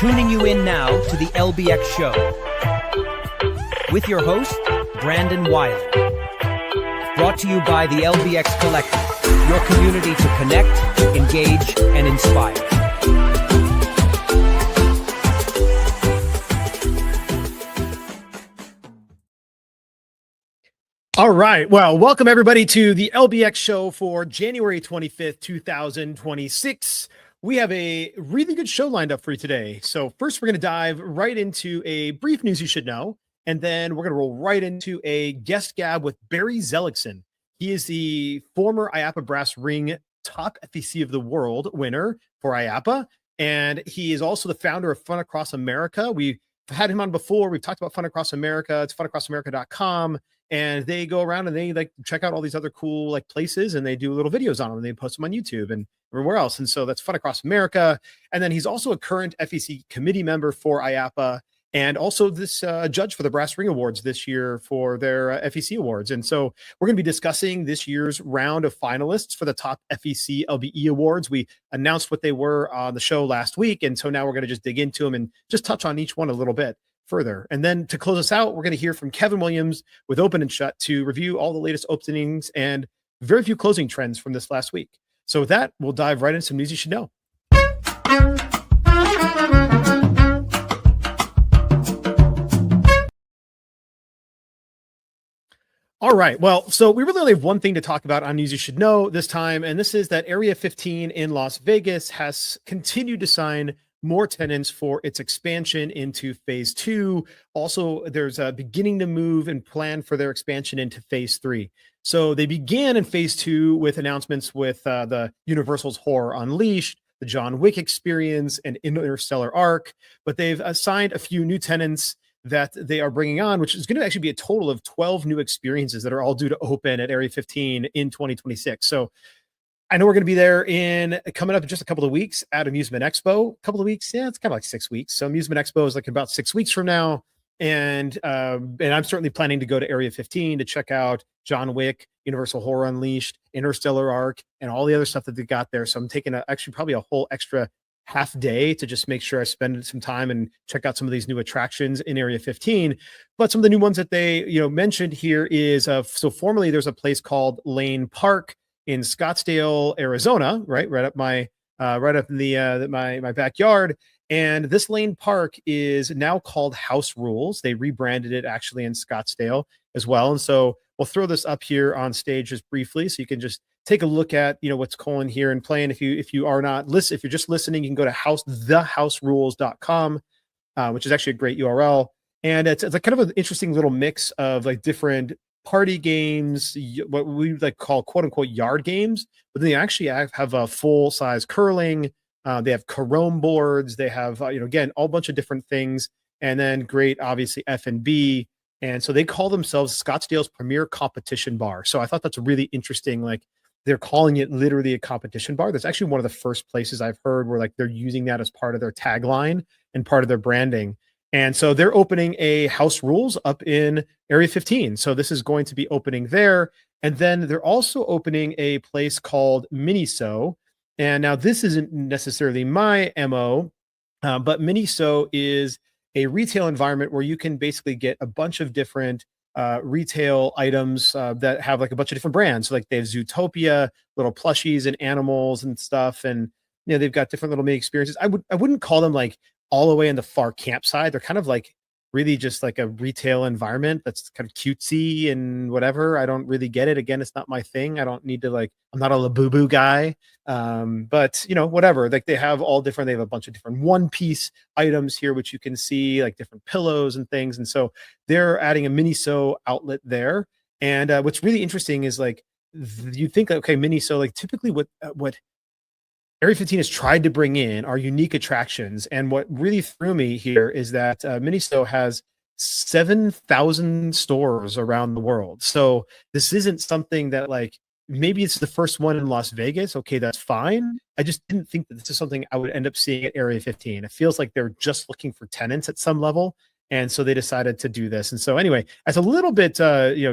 Tuning you in now to the LBX show with your host, Brandon Wiley. Brought to you by the LBX Collective, your community to connect, engage, and inspire. All right. Well, welcome everybody to the LBX show for January 25th, 2026. We have a really good show lined up for you today. So first, we're going to dive right into a brief news you should know, and then we're going to roll right into a guest gab with Barry Zelickson. He is the former IAAPA Brass Ring Top FEC of the World winner for IAAPA, and he is also the founder of Fun Across America. We've had him on before. We've talked about Fun Across America. It's funacrossamerica.com. And they go around and they like check out all these other cool like places, and they do little videos on them, and they post them on YouTube and everywhere else. And so that's Fun Across America. And then he's also a current FEC committee member for IAAPA, and also this judge for the Brass Ring Awards this year for their FEC awards. And so we're going to be discussing this year's round of finalists for the top FEC LBE awards. We announced what they were on the show last week, and so now we're going to just dig into them and just touch on each one a little bit further. And then to close us out, we're going to hear from Kevin Williams with Open and Shut to review all the latest openings and very few closing trends from this last week. So with that, we'll dive right into some news you should know. All right. Well, so we really only have one thing to talk about on news you should know this time, and this is that Area 15 in Las Vegas has continued to sign more tenants for its expansion into phase 2. Also, there's a beginning to move and plan for their expansion into phase 3. So they began in phase 2 with announcements with the Universal's Horror Unleashed, the John Wick Experience, and Interstellar Arc. But they've assigned a few new tenants that they are bringing on, which is going to actually be a total of 12 new experiences that are all due to open at Area 15 in 2026. So I know we're going to be there coming up in just a couple of weeks at Amusement Expo. A couple of weeks, yeah, it's kind of like 6 weeks. So Amusement Expo is like about 6 weeks from now, and I'm certainly planning to go to Area 15 to check out John Wick, Universal Horror Unleashed, Interstellar Arc, and all the other stuff that they got there. So I'm taking actually probably a whole extra half day to just make sure I spend some time and check out some of these new attractions in Area 15. But some of the new ones that they mentioned here is so formerly there's a place called Lane Park in Scottsdale, Arizona, right up my my backyard. And this Lane Park is now called House Rules. They rebranded it actually in Scottsdale as well. And so we'll throw this up here on stage just briefly, so you can just take a look at what's going here and playing. If you are not if you're just listening, you can go to thehouserules.com, which is actually a great URL. And it's like kind of an interesting little mix of like different party games, what we like call quote unquote yard games, but then they actually have a full size curling. They have carom boards. They have again all bunch of different things, and then great obviously F&B. And so they call themselves Scottsdale's premier competition bar. So I thought that's really interesting. Like they're calling it literally a competition bar. That's actually one of the first places I've heard where like they're using that as part of their tagline and part of their branding. And so they're opening a House Rules up in Area 15. So this is going to be opening there. And then they're also opening a place called Miniso. And now this isn't necessarily my MO, but Miniso is a retail environment where you can basically get a bunch of different retail items that have like a bunch of different brands. So like they have Zootopia, little plushies and animals and stuff. And they've got different little mini experiences. I wouldn't call them like all the way in the far camp side. They're kind of like really just like a retail environment that's kind of cutesy and whatever. I don't really get it. Again, it's not my thing. I don't need to I'm not a Labubu guy. But whatever, like they have a bunch of different one-piece items here, which you can see like different pillows and things. And so they're adding a Miniso outlet there. And what's really interesting is like, you think, okay, Miniso, like typically what Area 15 has tried to bring in are unique attractions. And what really threw me here is that Miniso has 7,000 stores around the world. So this isn't something that like, maybe it's the first one in Las Vegas. Okay, that's fine. I just didn't think that this is something I would end up seeing at Area 15. It feels like they're just looking for tenants at some level. And so they decided to do this. And so anyway, it's a little bit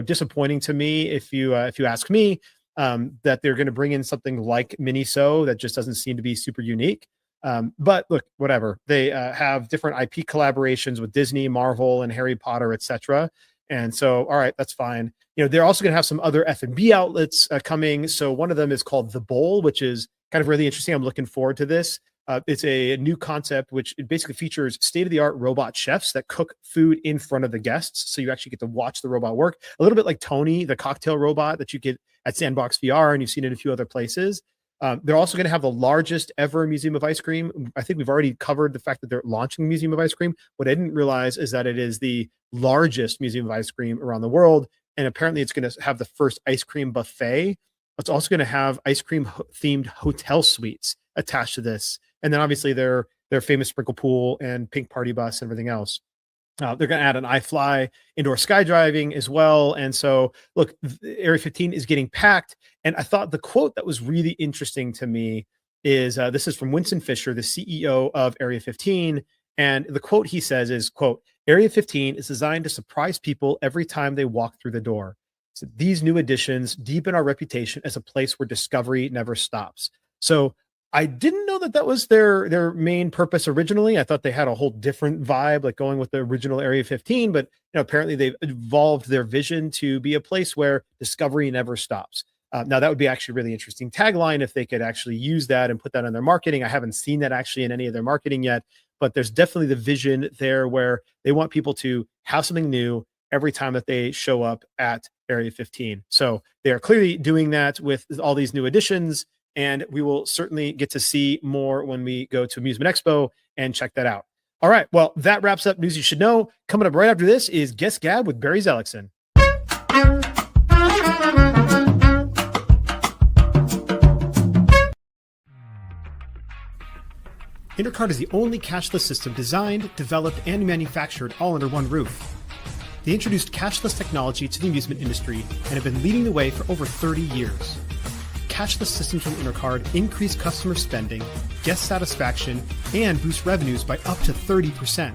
disappointing to me if you ask me. That they're going to bring in something like Miniso that just doesn't seem to be super unique. But look, whatever. They have different IP collaborations with Disney, Marvel, and Harry Potter, etc. And so, all right, that's fine. They're also going to have some other F&B outlets coming. So one of them is called The Bowl, which is kind of really interesting. I'm looking forward to this. It's a new concept, which it basically features state-of-the-art robot chefs that cook food in front of the guests. So you actually get to watch the robot work, a little bit like Tony, the cocktail robot that you get at Sandbox VR, and you've seen it in a few other places. They're also going to have the largest ever museum of ice cream. I think we've already covered the fact that they're launching a museum of ice cream. What I didn't realize is that it is the largest museum of ice cream around the world. And apparently it's going to have the first ice cream buffet. It's also going to have ice cream themed hotel suites attached to this. And then obviously their famous sprinkle pool and pink party bus and everything else. They're going to add an iFly indoor skydiving as well. And so, look, Area 15 is getting packed. And I thought the quote that was really interesting to me is this is from Winston Fisher, the CEO of Area 15. And the quote he says is, quote, Area 15 is designed to surprise people every time they walk through the door. So these new additions deepen our reputation as a place where discovery never stops. So I didn't know that was their main purpose originally. I thought they had a whole different vibe, like going with the original Area 15, but apparently they've evolved their vision to be a place where discovery never stops. Now that would be actually a really interesting tagline if they could actually use that and put that in their marketing. I haven't seen that actually in any of their marketing yet, but there's definitely the vision there where they want people to have something new every time that they show up at Area 15. So they are clearly doing that with all these new additions. And we will certainly get to see more when we go to Amusement Expo and check that out. All right. Well, that wraps up News You Should Know. Coming up right after this is Guest Gab with Barry Zelickson. Intercard is the only cashless system designed, developed, and manufactured all under one roof. They introduced cashless technology to the amusement industry and have been leading the way for over 30 years. Cashless systems from Intercard increase customer spending, guest satisfaction, and boost revenues by up to 30%.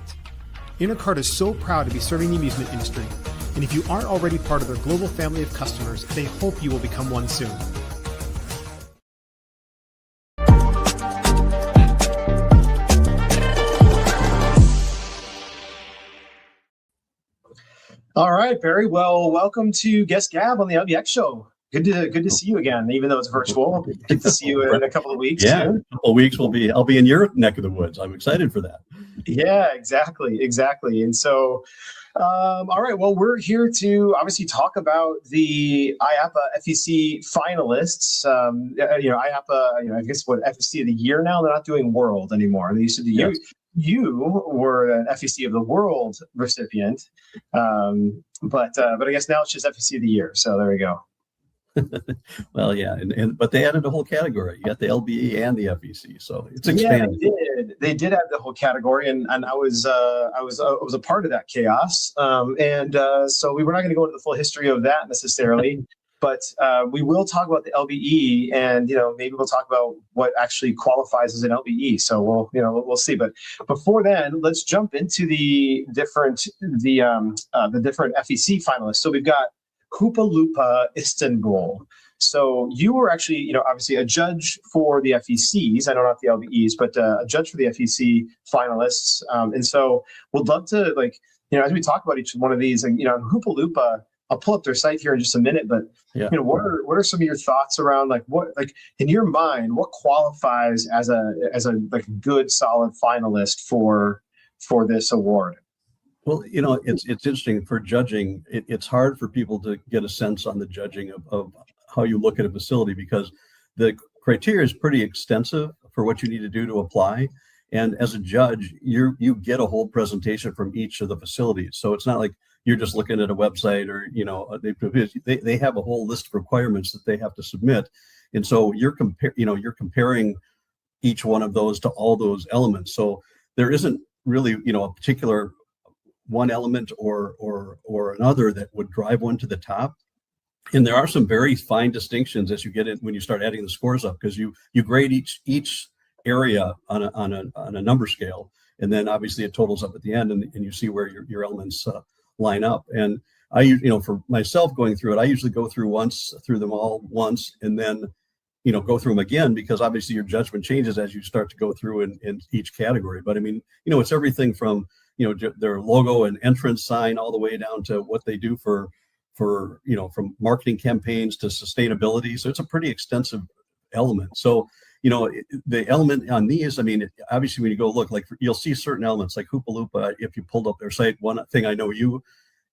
Intercard is so proud to be serving the amusement industry, and if you aren't already part of their global family of customers, they hope you will become one soon. All right, Barry. Well, welcome to Guest Gab on the LBX show. Good to see you again, even though it's virtual. Good to see you in a couple of weeks. Yeah, too. a couple of weeks I'll be in your neck of the woods. I'm excited for that. Yeah, exactly. And so, all right. Well, we're here to obviously talk about the IAAPA FEC finalists. IAAPA. I guess what FEC of the year now. They're not doing world anymore. They used to do Yes. You were an FEC of the world recipient, but I guess now it's just FEC of the year. So there we go. Well, yeah, but they added a whole category. You got the LBE and the FEC, so it's expanded. Yeah, they did add the whole category, and I was a part of that chaos. So we were not going to go into the full history of that necessarily, but we will talk about the LBE, and maybe we'll talk about what actually qualifies as an LBE. So we'll see. But before then, let's jump into the different FEC finalists. So we've got Hupalupa, Istanbul. So you were actually, obviously a judge for the FECs. I don't know if the LBEs, but a judge for the FEC finalists. And so we'd love to, as we talk about each one of these, and Hupalupa, I'll pull up their site here in just a minute. But what are some of your thoughts around what in your mind, what qualifies as a good solid finalist for this award? Well, it's interesting for judging. It's hard for people to get a sense on the judging of how you look at a facility, because the criteria is pretty extensive for what you need to do to apply. And as a judge, you get a whole presentation from each of the facilities. So it's not like you're just looking at a website or, they have a whole list of requirements that they have to submit. And so you're comparing each one of those to all those elements. So there isn't really, a particular one element or another that would drive one to the top. And there are some very fine distinctions as you get in when you start adding the scores up, because you grade each area on a number scale, and then obviously it totals up at the end, and you see where your elements line up. And I, for myself going through it, I usually go through them all once, and then go through them again, because obviously your judgment changes as you start to go through in each category. But I mean, it's everything from, their logo and entrance sign all the way down to what they do for from marketing campaigns to sustainability. So it's a pretty extensive element. So, the element on these, I mean, obviously when you go look, like you'll see certain elements like Hupalupa. If you pulled up their site, one thing I know you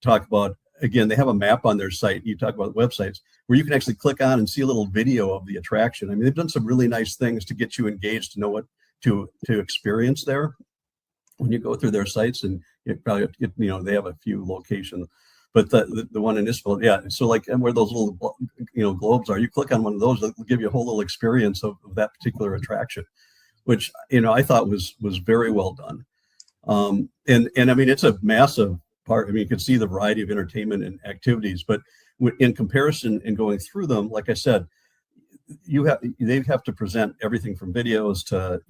talk about, again, they have a map on their site. You talk about websites where you can actually click on and see a little video of the attraction. I mean, they've done some really nice things to get you engaged, to know what to experience there when you go through their sites. And you probably, they have a few locations, but the one in Isfeld, yeah. So like, and where those little, globes are, you click on one of those, it'll give you a whole little experience of that particular attraction, which, I thought was very well done. And I mean, it's a massive part. I mean, you can see the variety of entertainment and activities, but in comparison and going through them, like I said, they have to present everything from videos to,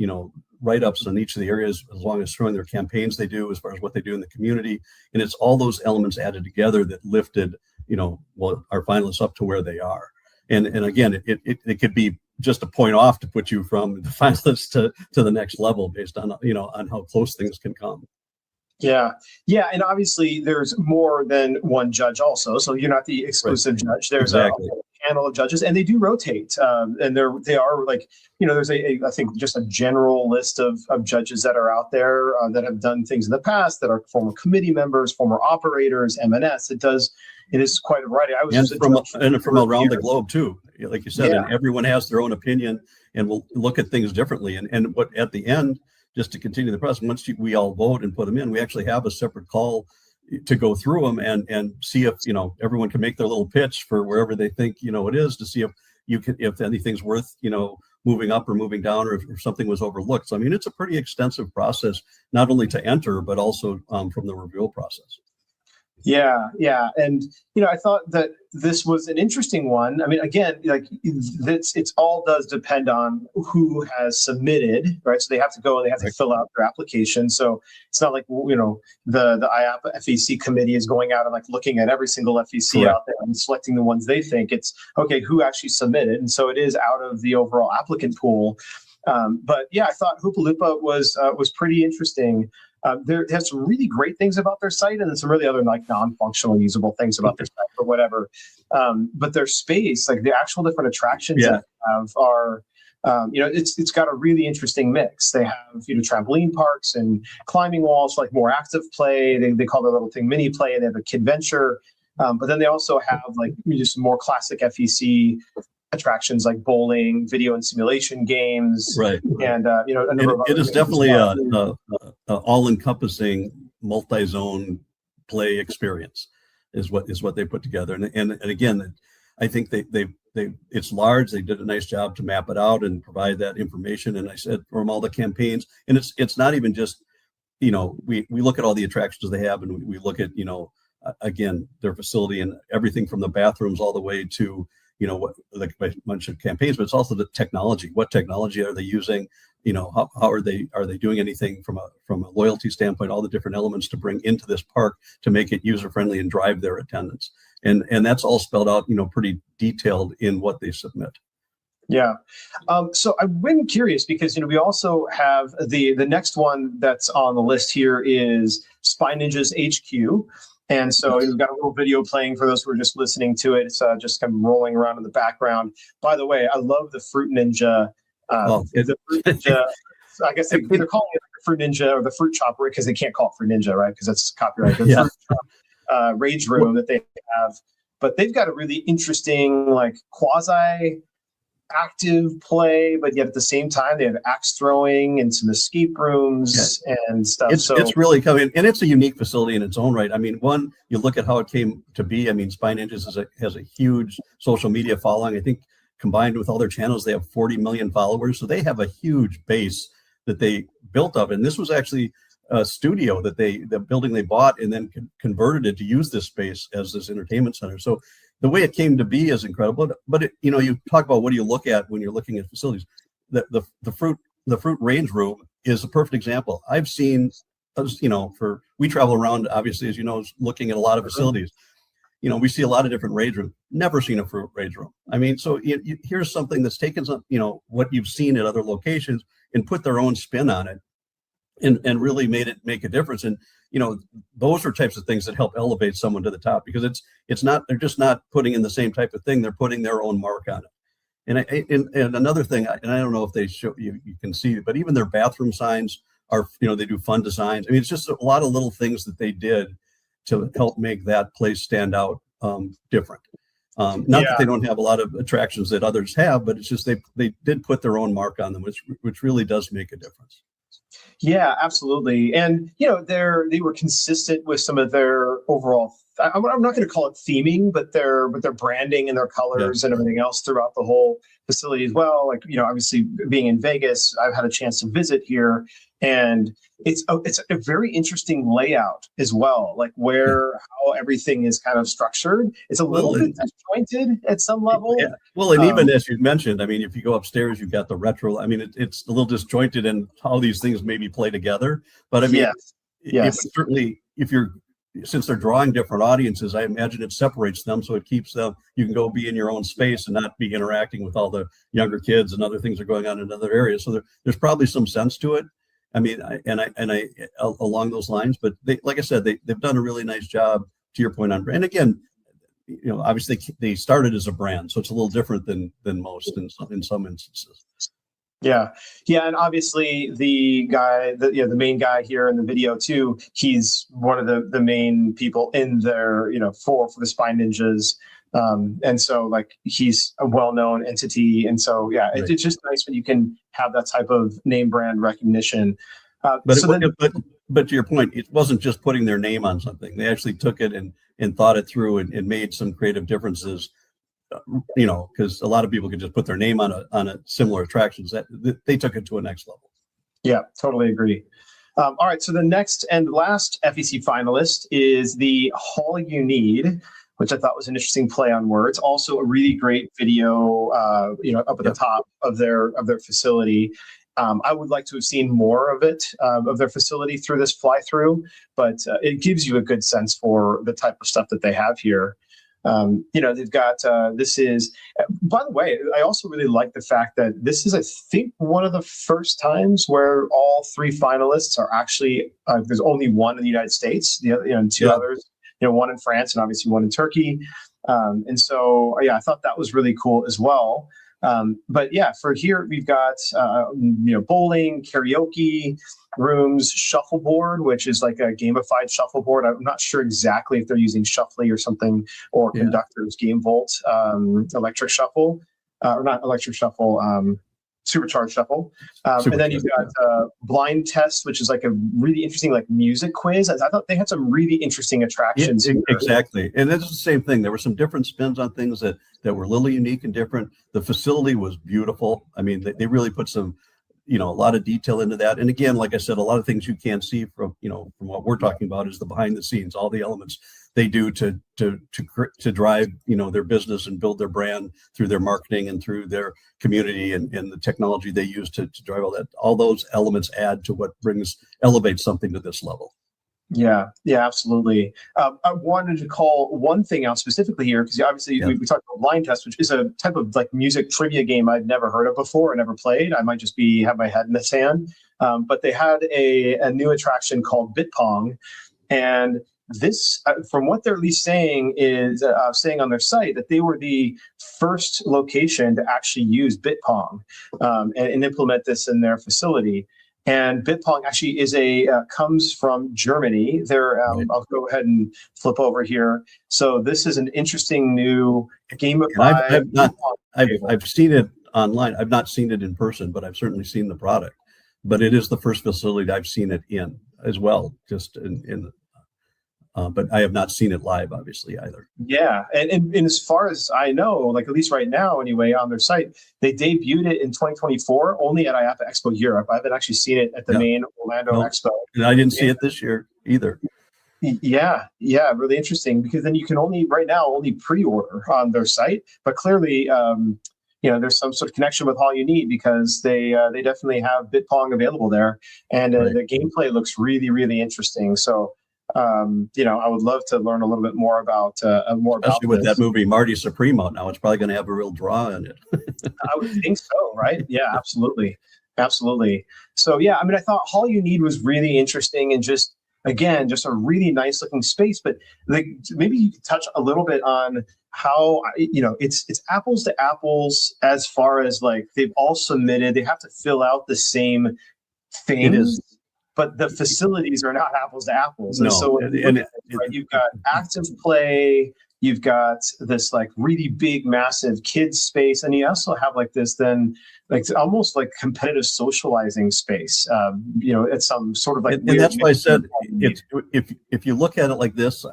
write-ups on each of the areas, as long as showing their campaigns they do, as far as what they do in the community. And it's all those elements added together that lifted, our finalists up to where they are. And again, it could be just a point off to put you from the finalists to the next level based on, on how close things can come. Yeah. And obviously there's more than one judge also. So you're not the exclusive judge. There's exactly. A panel of judges, and they do rotate. And they are like, there's I think just a general list of judges that are out there that have done things in the past, that are former committee members, former operators, M&S. It is quite a variety. I was from around the globe too, like you said, and everyone has their own opinion and will look at things differently. And what at the end, just to continue the process, once we all vote and put them in, we actually have a separate call to go through them and see if, everyone can make their little pitch for wherever they think, it is, to see if anything's worth, moving up or moving down, or if something was overlooked. So, I mean, it's a pretty extensive process, not only to enter, but also from the review process. Yeah. And, I thought that this was an interesting one. I mean, again, like it's all does depend on who has submitted, right? So they have to go and they have to fill out their application. So it's not like, the IAAPA FEC committee is going out and like looking at every single FEC out there and selecting the ones they think. It's okay, who actually submitted. And so it is out of the overall applicant pool. But yeah, I thought Hupalupa was pretty interesting. There has some really great things about their site, and then some really other like non-functional usable things about their site or whatever. But their space, like the actual different attractions that they have are, it's got a really interesting mix. They have, trampoline parks and climbing walls, like more active play. They call their little thing mini play. They have a kid venture. But then they also have like just more classic FEC attractions like bowling, video and simulation games, right? And it is definitely a all-encompassing multi-zone play experience is what they put together. And again, I think they it's large. They did a nice job to map it out and provide that information. And I said from all the campaigns, and it's not even just we look at all the attractions they have, and we look at again their facility and everything from the bathrooms all the way to what, like a bunch of campaigns, but it's also the technology. What technology are they using? How are they doing anything from a loyalty standpoint? All the different elements to bring into this park to make it user friendly and drive their attendance. And that's all spelled out, pretty detailed in what they submit. Yeah. So I've been curious because, we also have the next one that's on the list here is Spy Ninjas HQ. And so we've got a little video playing for those who are just listening to it. It's just kind of rolling around in the background. By the way, I love the Fruit Ninja. The Fruit Ninja. I guess they're calling it the Fruit Ninja or the Fruit Chopper because they can't call it Fruit Ninja, right? Because that's copyright. The Fruit Chop, Rage Room that they have. But they've got a really interesting, like quasi active play, but yet at the same time they have axe throwing and some escape rooms and stuff. It's really coming, and it's a unique facility in its own right. I mean, one, you look at how it came to be. I mean, Spy Ninjas has a huge social media following. I think combined with all their channels, they have 40 million followers. So they have a huge base that they built up. And this was actually a studio that the building they bought and then converted it to use this space as this entertainment center. So the way it came to be is incredible, but you talk about what do you look at when you're looking at facilities. The fruit range room is a perfect example. I've seen, we travel around, obviously, as you know, looking at a lot of facilities. we see a lot of different rage rooms. Never seen a fruit rage room. I mean, so here's something that's taken some, what you've seen at other locations and put their own spin on it, and really made it make a difference. And those are types of things that help elevate someone to the top, because they're just not putting in the same type of thing. They're putting their own mark on it. And another thing, and I don't know if they show you can see, but even their bathroom signs are, they do fun designs. I mean, it's just a lot of little things that they did to help make that place stand out different. Not that they don't have a lot of attractions that others have, but it's just they did put their own mark on them, which really does make a difference. Yeah, absolutely. And they were consistent with some of their overall. I'm not going to call it theming, but their branding and their colors and everything else throughout the whole facility as well. Like, obviously being in Vegas, I've had a chance to visit here, and it's a very interesting layout as well. Like how everything is kind of structured. It's a little bit disjointed at some level. Yeah. Well, and even as you mentioned, I mean, if you go upstairs, you've got the retro. I mean, it's a little disjointed in how these things maybe play together. But I mean, certainly since they're drawing different audiences, I imagine it separates them, so it keeps them. You can go be in your own space and not be interacting with all the younger kids and other things that are going on in other areas. So there's probably some sense to it. I mean, I along those lines. But like I said, they've done a really nice job, to your point, on brand. And again, obviously they started as a brand, so it's a little different than most in some instances. Yeah. And obviously the guy, the main guy here in the video too, he's one of the main people in there, for the Spine Ninjas. And so like he's a well-known entity. And so, it's just nice when you can have that type of name brand recognition. But to your point, it wasn't just putting their name on something. They actually took it and thought it through and made some creative differences. Because a lot of people could just put their name on a similar attractions. That they took it to a next level. Yeah, totally agree. All right, so the next and last FEC finalist is the All You Need, which I thought was an interesting play on words. Also, a really great video, up at the top of their facility. I would like to have seen more of it, of their facility through this fly through, but it gives you a good sense for the type of stuff that they have here. They've got, this is, by the way, I also really like the fact that this is, I think, one of the first times where all three finalists are actually, there's only one in the United States, and two others, one in France and obviously one in Turkey. And so, I thought that was really cool as well. But for here, we've got, bowling, karaoke rooms, shuffleboard, which is like a gamified shuffleboard. I'm not sure exactly if they're using Shuffly or something, or Conductor's Game Volt, electric shuffle, or not electric shuffle, supercharged shuffle. And then you've got blind test, which is like a really interesting like music quiz. I thought they had some really interesting attractions. Exactly. And it's the same thing. There were some different spins on things that were a little unique and different. The facility was beautiful. I mean, they really put some, a lot of detail into that. And again, like I said, a lot of things you can't see from what we're talking about is the behind the scenes, all the elements they do to drive, their business and build their brand through their marketing and through their community and the technology they use to drive all that. All those elements add to what elevates something to this level. Yeah, absolutely. I wanted to call one thing out specifically here, because obviously we talked about blind test, which is a type of like music trivia game I've never heard of before and never played. I might just have my head in the sand. But they had a new attraction called BitPong, and this, from what they're at least saying, is saying on their site that they were the first location to actually use BitPong and implement this in their facility. And BitPong actually comes from Germany. I'll go ahead and flip over here. So this is an interesting new gamified. I've seen it online. I've not seen it in person, but I've certainly seen the product. But it is the first facility I've seen it in as well, just but I have not seen it live, obviously, either. Yeah, and as far as I know, like at least right now, anyway, on their site, they debuted it in 2024 only at IAAPA Expo Europe. I haven't actually seen it at the main Orlando Expo. And I didn't see it this year either. Yeah, really interesting, because then you can only pre-order on their site, but clearly, there's some sort of connection with All You Need, because they definitely have BitPong available there, and the gameplay looks really, really interesting. So. I would love to learn a little bit more about Especially with this. that movie Marty Supreme out now. It's probably going to have a real draw in it. I would think so, right? Yeah, absolutely. Absolutely. So yeah, I mean, I thought All You Need was really interesting, and just again, just a really nice looking space. But like, maybe you could touch a little bit on how, it's apples to apples as far as like they've all submitted. They have to fill out the same things. It is. But the facilities are not apples to apples. No, And so and right, you've got active play, you've got this like really big, massive kids space, and you also have like this then like almost like competitive socializing space. It's some sort of like. And that's why I said if you look at it like this,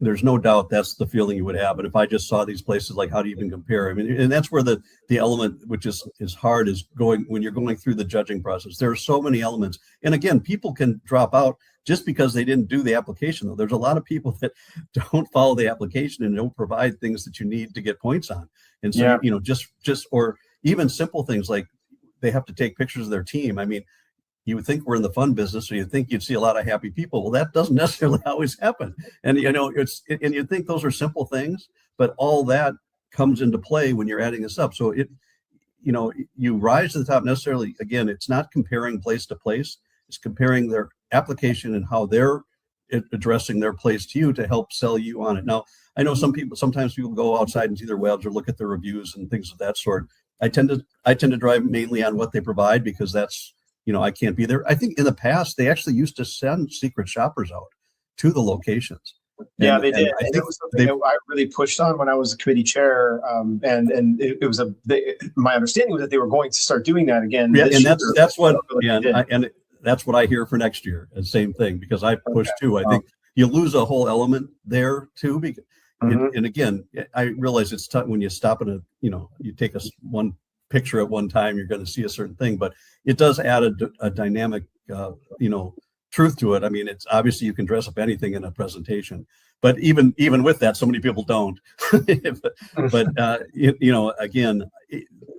there's no doubt that's the feeling you would have. But if I just saw these places, like how do you even compare? I mean, and that's where the element, which is hard, is going when you're going through the judging process. There are so many elements, and again, people can drop out just because they didn't do the application. Though there's a lot of people that don't follow the application and don't provide things that you need to get points on. And so just or even simple things like they have to take pictures of their team. I mean, you would think we're in the fun business, so you'd think you'd see a lot of happy people. Well, that doesn't necessarily always happen. And, and you'd think those are simple things, but all that comes into play when you're adding this up. So you rise to the top necessarily. Again, it's not comparing place to place. It's comparing their application and how they're addressing their place to you to help sell you on it. Now, I know sometimes people go outside and see their webs or look at their reviews and things of that sort. I tend to drive mainly on what they provide, because that's, I can't be there. I think in the past, they actually used to send secret shoppers out to the locations. Yeah, they did. I think it was something that I really pushed on when I was a committee chair. And it was my understanding was that they were going to start doing that again. Yeah, and that's what, that's what I hear for next year. The same thing, because I pushed too. I think you lose a whole element there too. Because, and again, I realize it's tough when you stop at you take one picture at one time, you're going to see a certain thing, but it does add a dynamic, truth to it. I mean, it's obviously you can dress up anything in a presentation, but even with that, so many people don't. but again,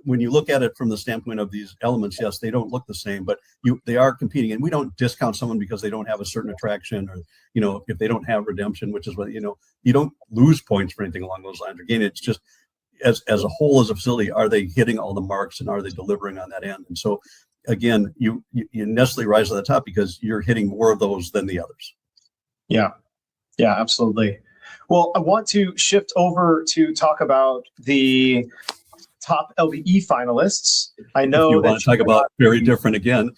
when you look at it from the standpoint of these elements, yes, they don't look the same, but they are competing, and we don't discount someone because they don't have a certain attraction, or if they don't have redemption, which is what you don't lose points for anything along those lines. Again, it's just as a whole, as a facility, are they hitting all the marks and are they delivering on that end? And so again, you necessarily rise to the top because you're hitting more of those than the others. Yeah, absolutely. Well, I want to shift over to talk about the top LBE finalists. I know you want to talk about very different again.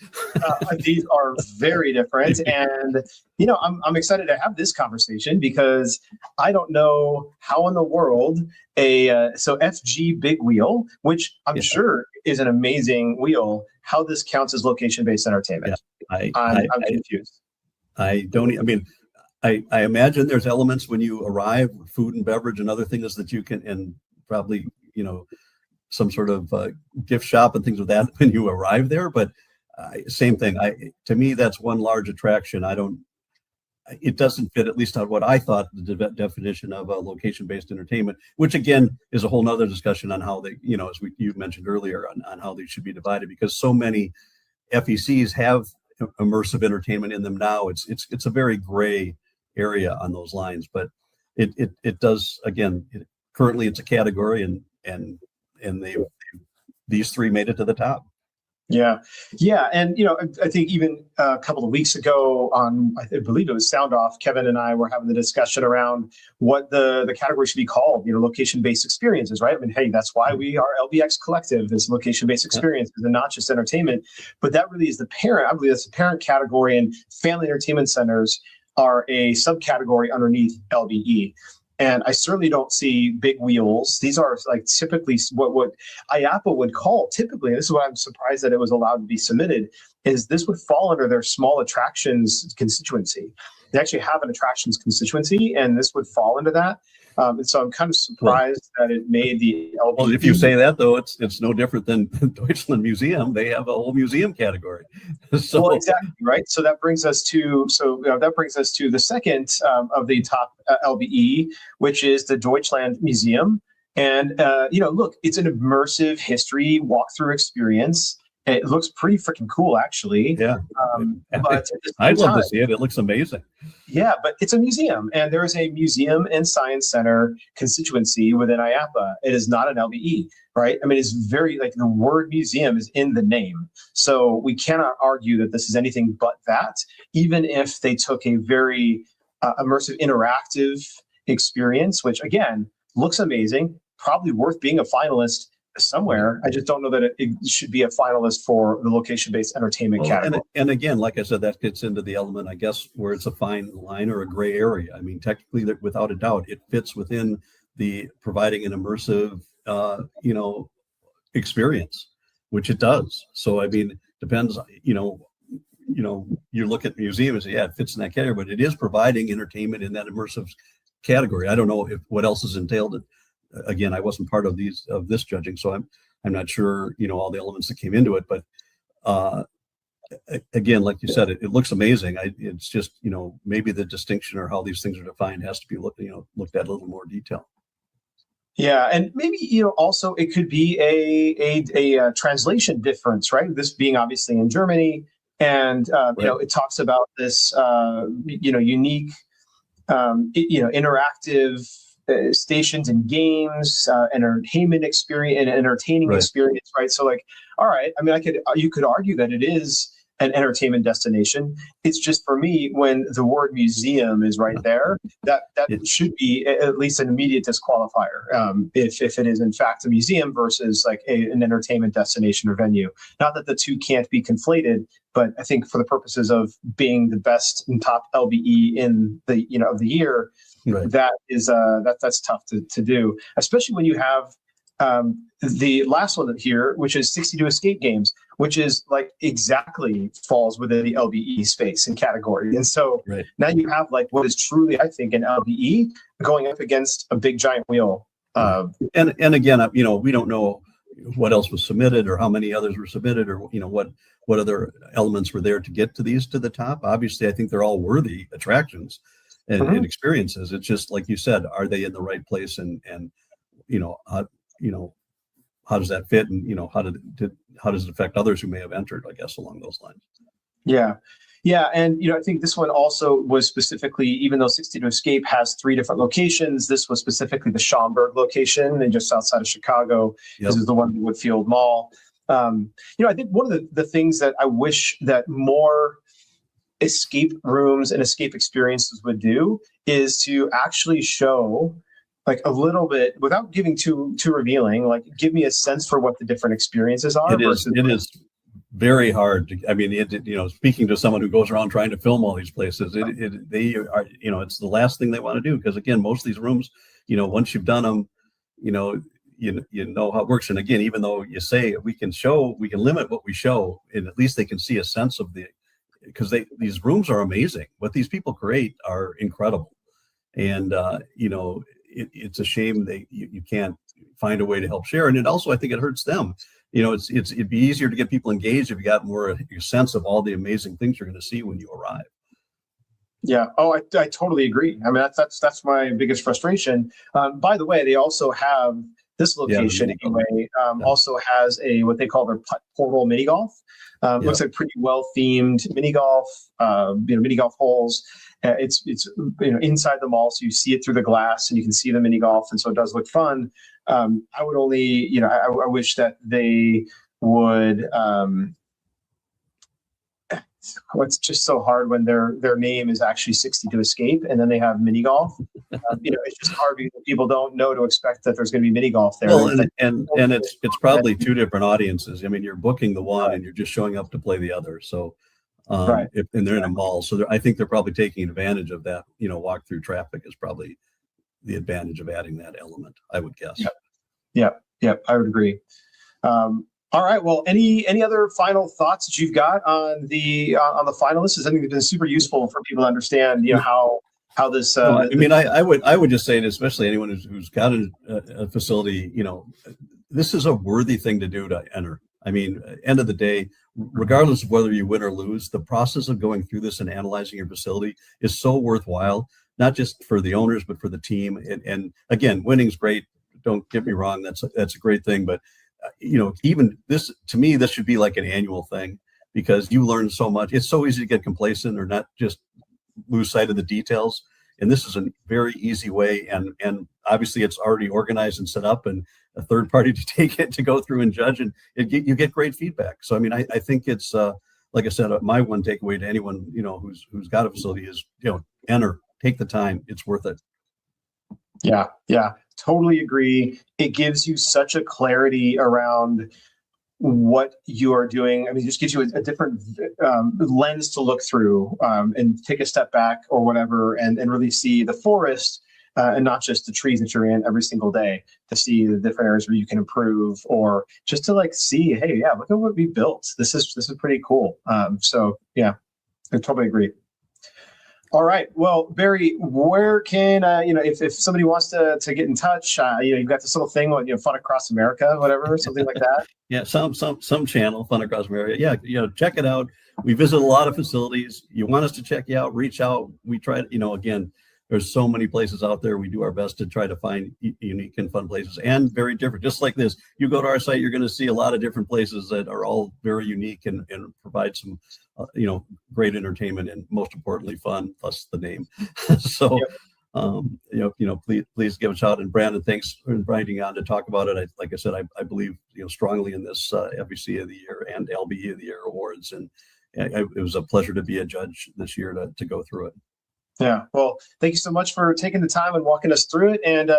These are very different, and I'm excited to have this conversation because I don't know how in the world so FG Big Wheel, which I'm sure is an amazing wheel, how this counts as location-based entertainment. Yeah, I'm confused. I don't. I mean, I imagine there's elements when you arrive, food and beverage and other things that you can, and probably some sort of gift shop and things of that when you arrive there. But same thing. To me, that's one large attraction. It doesn't fit, at least on what I thought the definition of a location-based entertainment, which again is a whole nother discussion on how they, as you mentioned earlier, on how they should be divided, because so many FECs have immersive entertainment in them now. It's a very gray area on those lines, but it does, again, currently it's a category, and these three made it to the top. Yeah. And, I think even a couple of weeks ago I believe it was Sound Off, Kevin and I were having the discussion around what the category should be called, location-based experiences, right? I mean, hey, that's why we are LBX Collective, is location-based experiences and not just entertainment. But that really is the parent. I believe that's the parent category, and family entertainment centers are a subcategory underneath LBE. And I certainly don't see big wheels. These are like typically what IAAPA would call typically, and this is why I'm surprised that it was allowed to be submitted, is this would fall under their small attractions constituency. They actually have an attractions constituency, and this would fall into that. And so I'm kind of surprised that it made the LBE. Well, if you say that, though, it's no different than Deutschland Museum. They have a whole museum category. So, well, exactly, right. So that brings us to the second of the top LBE, which is the Deutschland Museum. And look, it's an immersive history walkthrough experience. It looks pretty freaking cool, actually. Yeah. But at the I'd same love to time, see it. It looks amazing. yeah, but it's a museum, and there is a museum and science center constituency within IAAPA. It is not an LBE, right? I mean, it's very, like, the word museum is in the name. So we cannot argue that this is anything but that, even if they took a very immersive, interactive experience, which again looks amazing, probably worth being a finalist somewhere. I just don't know that it should be a finalist for the location-based entertainment category. And again, like I said, that gets into the element, I guess, where it's a fine line or a gray area. I mean, technically, without a doubt, it fits within the providing an immersive, experience, which it does. So, I mean, depends, you look at museums, yeah, it fits in that category, but it is providing entertainment in that immersive category. I don't know what else is entailed. Again, I wasn't part of this judging, so I'm not sure, all the elements that came into it. But again, like you said, it looks amazing. It's just, maybe the distinction or how these things are defined has to be looked at a little more detail. Yeah, and maybe also it could be a translation difference, right? This being obviously in Germany, and Right. it talks about this unique interactive stations and games, entertainment experience, and entertaining Right. experience, right? So, like, all right, I mean, you could argue that it is an entertainment destination. It's just, for me, when the word museum is right there, that should be at least an immediate disqualifier. If it is in fact a museum versus like an entertainment destination or venue. Not that the two can't be conflated, but I think for the purposes of being the best and top LBE in the of the year, Right. that is that's tough to do, especially when you have the last one here, which is 62 escape games, which is like exactly falls within the LBE space and category. And so Right. now you have like what is truly, I think, an LBE going up against a big giant wheel. And again, we don't know what else was submitted or how many others were submitted, or what other elements were there to get to the top. Obviously, I think they're all worthy attractions and experiences. It's just like you said, are they in the right place, and how does that fit, and how does it affect others who may have entered, I guess, along those lines. Yeah, and I think this one also was specifically, even though 62 Escape has 3 different locations, this was specifically the Schaumburg location, and just outside of Chicago. Yep. This is the one in Woodfield Mall. I think one of the things that I wish that more escape rooms and escape experiences would do is to actually show, like, a little bit, without giving too revealing, like, give me a sense for what the different experiences are. It is very hard to, I mean, speaking to someone who goes around trying to film all these places, they are, it's the last thing they want to do, because again, most of these rooms, once you've done them, you know how it works. And again, even though you say we can limit what we show, and at least they can see a sense of because these rooms are amazing. What these people create are incredible. And, it's a shame you can't find a way to help share. And it also, I think it hurts them. It'd be easier to get people engaged if you got more of a sense of all the amazing things you're going to see when you arrive. Yeah. Oh, I totally agree. I mean, that's my biggest frustration. By the way, they also have this location also has what they call their putt portal mini golf. Looks like pretty well themed mini golf. Mini golf holes. It's inside the mall, so you see it through the glass and you can see the mini golf, and so it does look fun. I would only, I wish that they would. It's just so hard when their name is actually 62 Escape, and then they have mini golf. It's just hard because people don't know to expect that there's going to be mini golf there. Well, and it's probably 2 different audiences. I mean, you're booking the one and you're just showing up to play the other. So, and they're in a mall, so I think they're probably taking advantage of that. Walk through traffic is probably the advantage of adding that element, I would guess. Yep. I would agree. All right. Well, any other final thoughts that you've got on the finalists? I think it's been super useful for people to understand, how this. I would just say, especially anyone who's got a facility, this is a worthy thing to do to enter. I mean, end of the day, regardless of whether you win or lose, the process of going through this and analyzing your facility is so worthwhile, not just for the owners, but for the team. And again, winning's great. Don't get me wrong. That's a great thing. But even this, to me, this should be like an annual thing, because you learn so much. It's so easy to get complacent or not just lose sight of the details. And this is a very easy way. And obviously it's already organized and set up, and a third party to take it to go through and judge, and you get great feedback. So, I mean, I think it's, like I said, my one takeaway to anyone, who's got a facility is, enter, take the time. It's worth it. Yeah, totally agree. It gives you such a clarity around what you are doing. I mean, it just gives you a different lens to look through, and take a step back or whatever, and really see the forest, and not just the trees that you're in every single day, to see the different areas where you can improve, or just to like see, hey, yeah, look at what we built. This is pretty cool. So yeah, I totally agree. All right. Well, Barry, where can, if somebody wants to get in touch, you've got this little thing on, Fun Across America, whatever, something like that. Yeah. Some channel, Fun Across America. Yeah. Check it out. We visit a lot of facilities. You want us to check you out, reach out. We try to, again, there's so many places out there. We do our best to try to find unique and fun places, and very different. Just like this, you go to our site, you're going to see a lot of different places that are all very unique and provide some, great entertainment, and most importantly, fun, plus the name. So, yep. Please give a shout. And Brandon, thanks for inviting on to talk about it. Like I said, I believe, strongly in this FEC of the Year and LBE of the Year awards, and it was a pleasure to be a judge this year to go through it. Yeah. Well, thank you so much for taking the time and walking us through it. And,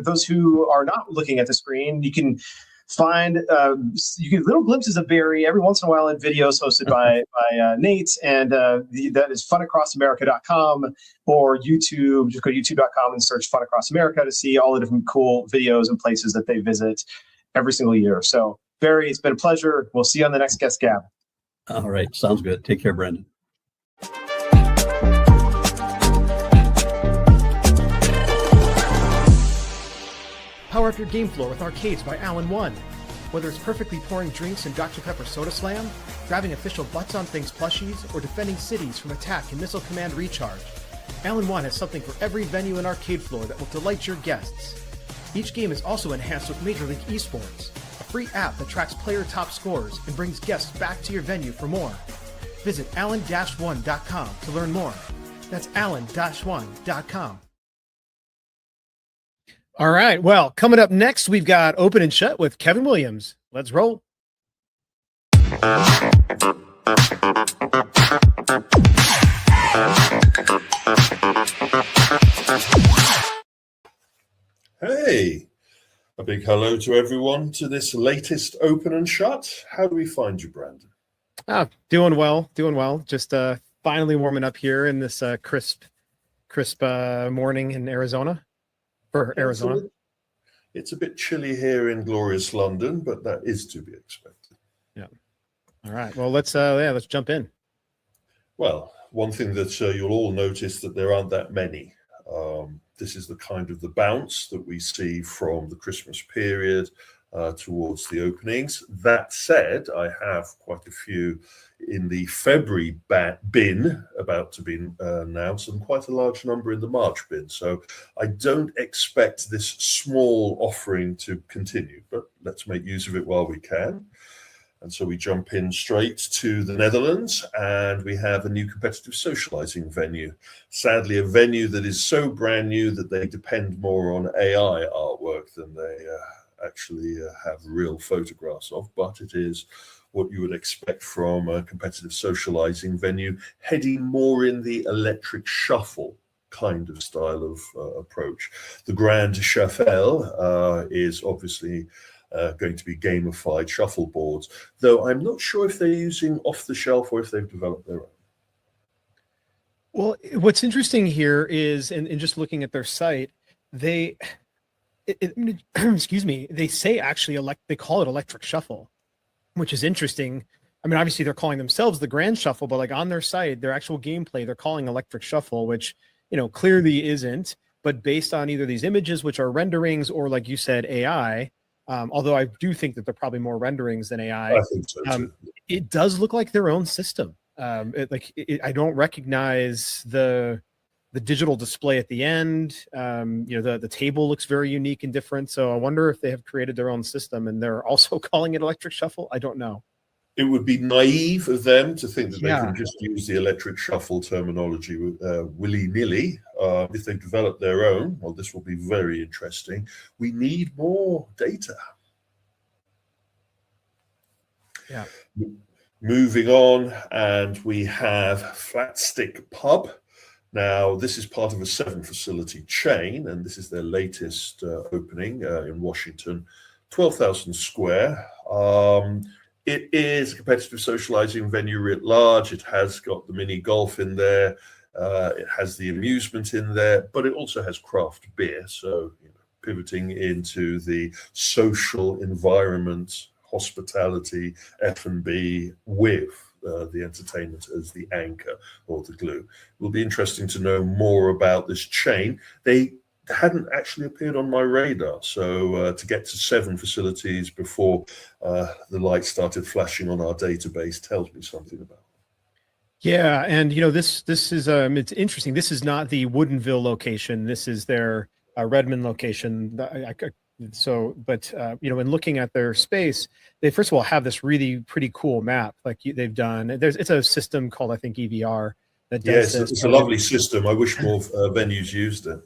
those who are not looking at the screen, you can find little glimpses of Barry every once in a while in videos hosted by Nate. And that is funacrossamerica.com, or YouTube. Just go to youtube.com and search Fun Across America to see all the different cool videos and places that they visit every single year. So, Barry, it's been a pleasure. We'll see you on the next Guest Gab. All right. Sounds good. Take care, Brandon. Power up your game floor with Arcades by Allen One. Whether it's perfectly pouring drinks in Dr. Pepper Soda Slam, grabbing official Butts on Things plushies, or defending cities from attack and Missile Command Recharge, Allen One has something for every venue and arcade floor that will delight your guests. Each game is also enhanced with Major League Esports, a free app that tracks player top scores and brings guests back to your venue for more. Visit allen-one.com to learn more. That's allen-one.com. All right. Well, coming up next, we've got Open and Shut with Kevin Williams. Let's roll. Hey, a big hello to everyone to this latest Open and Shut. How do we find you, Brandon? Doing well. Just finally warming up here in this crisp morning in Arizona. Arizona. It's a bit chilly here in glorious London, but that is to be expected. Yeah. All right. Well, let's jump in. Well, one thing that you'll all notice that there aren't that many. This is the kind of the bounce that we see from the Christmas period towards the openings. That said, I have quite a few in the February bin about to be announced, and quite a large number in the March bin. So I don't expect this small offering to continue, but let's make use of it while we can. And so we jump in straight to the Netherlands, and we have a new competitive socializing venue. Sadly, a venue that is so brand new that they depend more on AI artwork than they actually have real photographs of, but it is what you would expect from a competitive socializing venue, heading more in the electric shuffle kind of style of approach. The Grand Shuffle is obviously going to be gamified shuffleboards, though I'm not sure if they're using off the shelf or if they've developed their own. Well, what's interesting here is, and just looking at their site, excuse me, they say actually they call it electric shuffle, which is interesting. I mean, obviously they're calling themselves the Grand Shuffle, but like on their site, their actual gameplay, they're calling electric shuffle, which, clearly isn't, but based on either these images, which are renderings, or like you said, AI, although I do think that they're probably more renderings than AI. I think so too. It does look like their own system. I don't recognize the the digital display at the end. The table looks very unique and different. So I wonder if they have created their own system and they're also calling it electric shuffle. I don't know. It would be naive of them to think that they Yeah. can just use the electric shuffle terminology willy-nilly. If they develop their own, well, this will be very interesting. We need more data. Yeah. Moving on, and we have Flat Stick Pub. Now, this is part of a 7-facility chain, and this is their latest opening in Washington, 12,000 square. It is a competitive socializing venue writ large. It has got the mini golf in there. It has the amusement in there, but it also has craft beer. So, pivoting into the social environment, hospitality, F&B with the entertainment as the anchor or the glue. It will be interesting to know more about this chain. They hadn't actually appeared on my radar. So to get to 7 facilities before the lights started flashing on our database tells me something about it. Yeah, and this is it's interesting. This is not the Woodinville location. This is their Redmond location. In looking at their space, they first of all have this really pretty cool map like they've done. It's a system called, I think, EVR that does this. It's a lovely system. I wish more venues used it.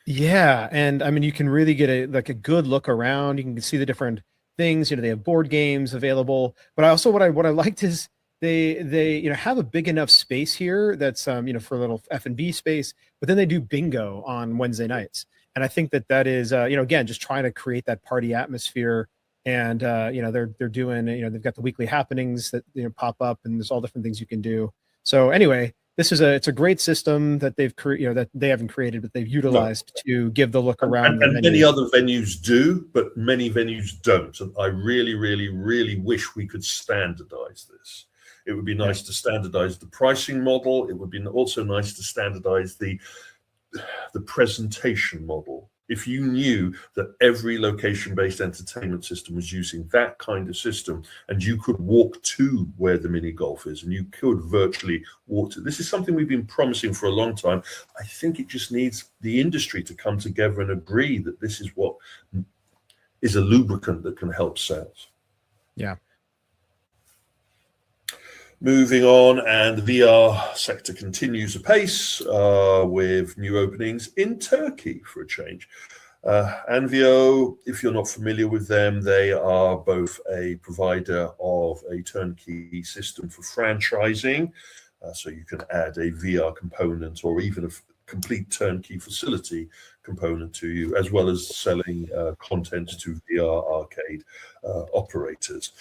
Yeah, and I mean, you can really get a good look around. You can see the different things. They have board games available. But what I liked is they have a big enough space here that's for a little F&B space. But then they do bingo on Wednesday nights, and I think that is again just trying to create that party atmosphere. And they're doing they've got the weekly happenings that pop up, and there's all different things you can do. So anyway. It's a great system that that they haven't created, but they've utilized to give the look around. And many other venues do, but many venues don't. And I really, really, really wish we could standardize this. It would be nice to standardize the pricing model. It would be also nice to standardize the presentation model. If you knew that every location-based entertainment system was using that kind of system, and you could walk to where the mini golf is, and you could virtually walk to, this is something we've been promising for a long time. I think it just needs the industry to come together and agree that this is what is a lubricant that can help sales. Yeah. Moving on, and the VR sector continues apace with new openings in Turkey for a change. Anvio, if you're not familiar with them, they are both a provider of a turnkey system for franchising. So you can add a VR component or even a complete turnkey facility component to you, as well as selling content to VR arcade operators.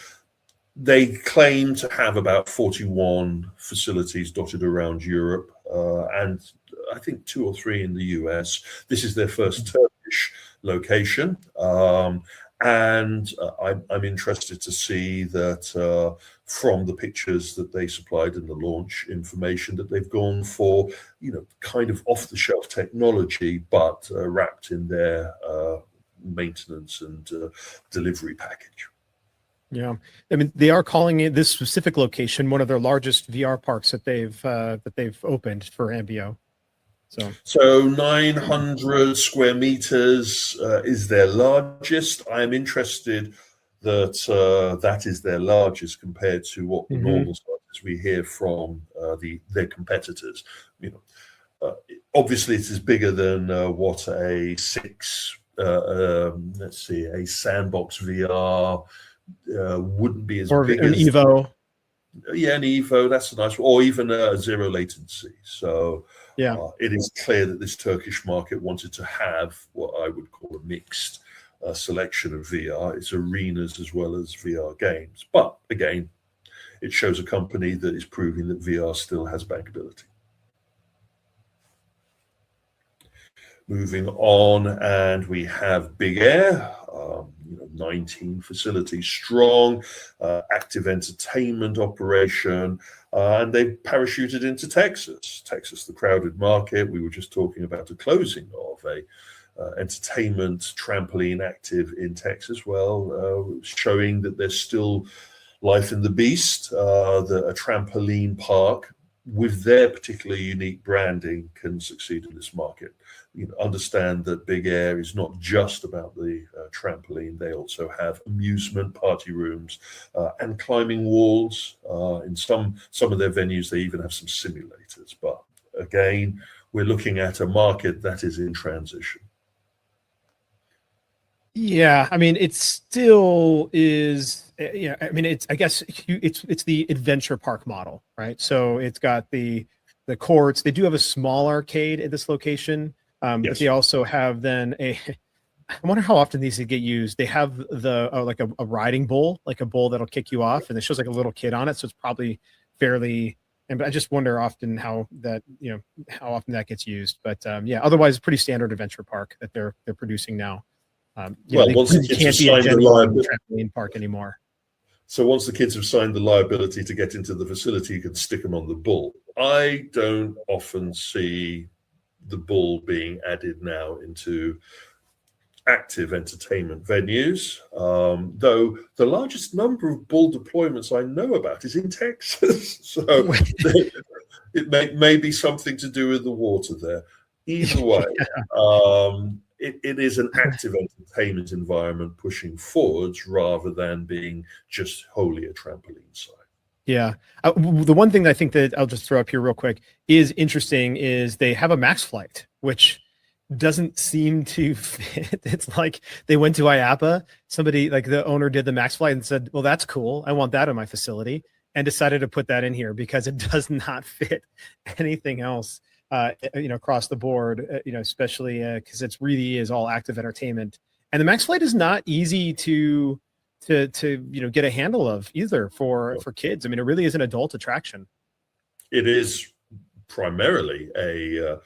They claim to have about 41 facilities dotted around Europe, and I think 2 or 3 in the US. This is their first Turkish location, and I'm interested to see that from the pictures that they supplied in the launch information that they've gone for, kind of off-the-shelf technology, but wrapped in their maintenance and delivery package. Yeah, I mean, they are calling it this specific location one of their largest VR parks that they've opened for Anvio. So 900 square meters is their largest. I am interested that that is their largest compared to what the normal sizes we hear from their competitors. Obviously, it is bigger than what a Sandbox VR. Wouldn't be as big an as Evo. Yeah, an Evo, that's a nice one, or even a zero latency. So yeah, it is clear that this Turkish market wanted to have what I would call a mixed selection of VR. It's arenas as well as VR games. But again, it shows a company that is proving that VR still has bankability. Moving on, and we have Big Air, 19 facilities strong, active entertainment operation, and they parachuted into Texas. Texas, the crowded market. We were just talking about the closing of a entertainment trampoline active in Texas. Well, showing that there's still life in the beast. A trampoline park with their particular unique branding can succeed in this market. Understand that Big Air is not just about the trampoline. They also have amusement party rooms and climbing walls. In some of their venues, they even have some simulators. But again, we're looking at a market that is in transition. Yeah, I mean, it still is. Yeah, I mean, I guess it's the adventure park model, right? So it's got the courts. They do have a small arcade at this location, but Yes. they also have then I wonder how often these get used. They have the like a riding bull, like a bull that'll kick you off, and it shows like a little kid on it, so it's probably fairly. And I just wonder often how often that gets used. But yeah, otherwise, pretty standard adventure park that they're producing now. Once the kids have signed the liability trampoline park anymore. So once the kids have signed the liability to get into the facility, you can stick them on the bull. I don't often see the bull being added now into active entertainment venues, though the largest number of bull deployments I know about is in Texas. So it may be something to do with the water there. Either way, it is an active entertainment environment pushing forwards rather than being just wholly a trampoline site. Yeah. The one thing that I think that I'll just throw up here real quick is interesting is they have a max flight, which doesn't seem to fit. It's like they went to IAAPA, somebody like the owner did the max flight and said, well, that's cool, I want that in my facility, and decided to put that in here because it does not fit anything else across the board, especially because it's really is all active entertainment. And the max flight is not easy to get a handle of either for kids. I mean, it really is an adult attraction. It is primarily a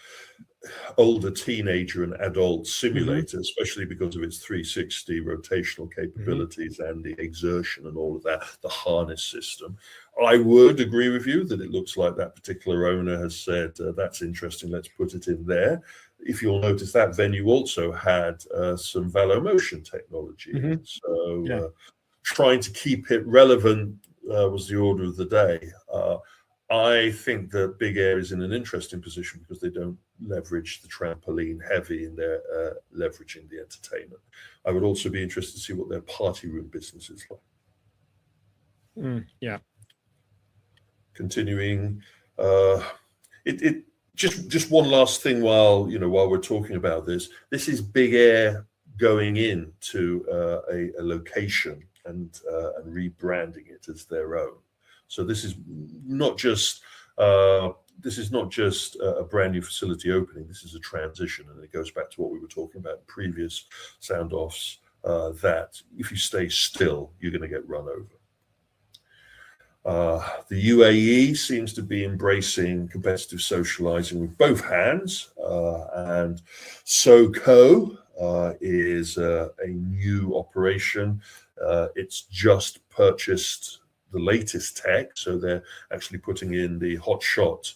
older teenager and adult simulator, especially because of its 360 rotational capabilities and the exertion and all of that, the harness system. I would agree with you that it looks like that particular owner has said, that's interesting, let's put it in there. If you'll notice, that venue also had some ValoMotion technology. So trying to keep it relevant was the order of the day. I think that Big Air is in an interesting position because they don't leverage the trampoline heavy in their leveraging the entertainment. I would also be interested to see what their party room business is like. Yeah. Continuing, just one last thing while we're talking about this. This is Big Air going into a location and rebranding it as their own. So this is not just a brand new facility opening. This is a transition, and it goes back to what we were talking about in previous sound offs. That if you stay still, you're going to get run over. The UAE seems to be embracing competitive socializing with both hands, and SoCo is a new operation. It's just purchased the latest tech, so they're actually putting in the hot shot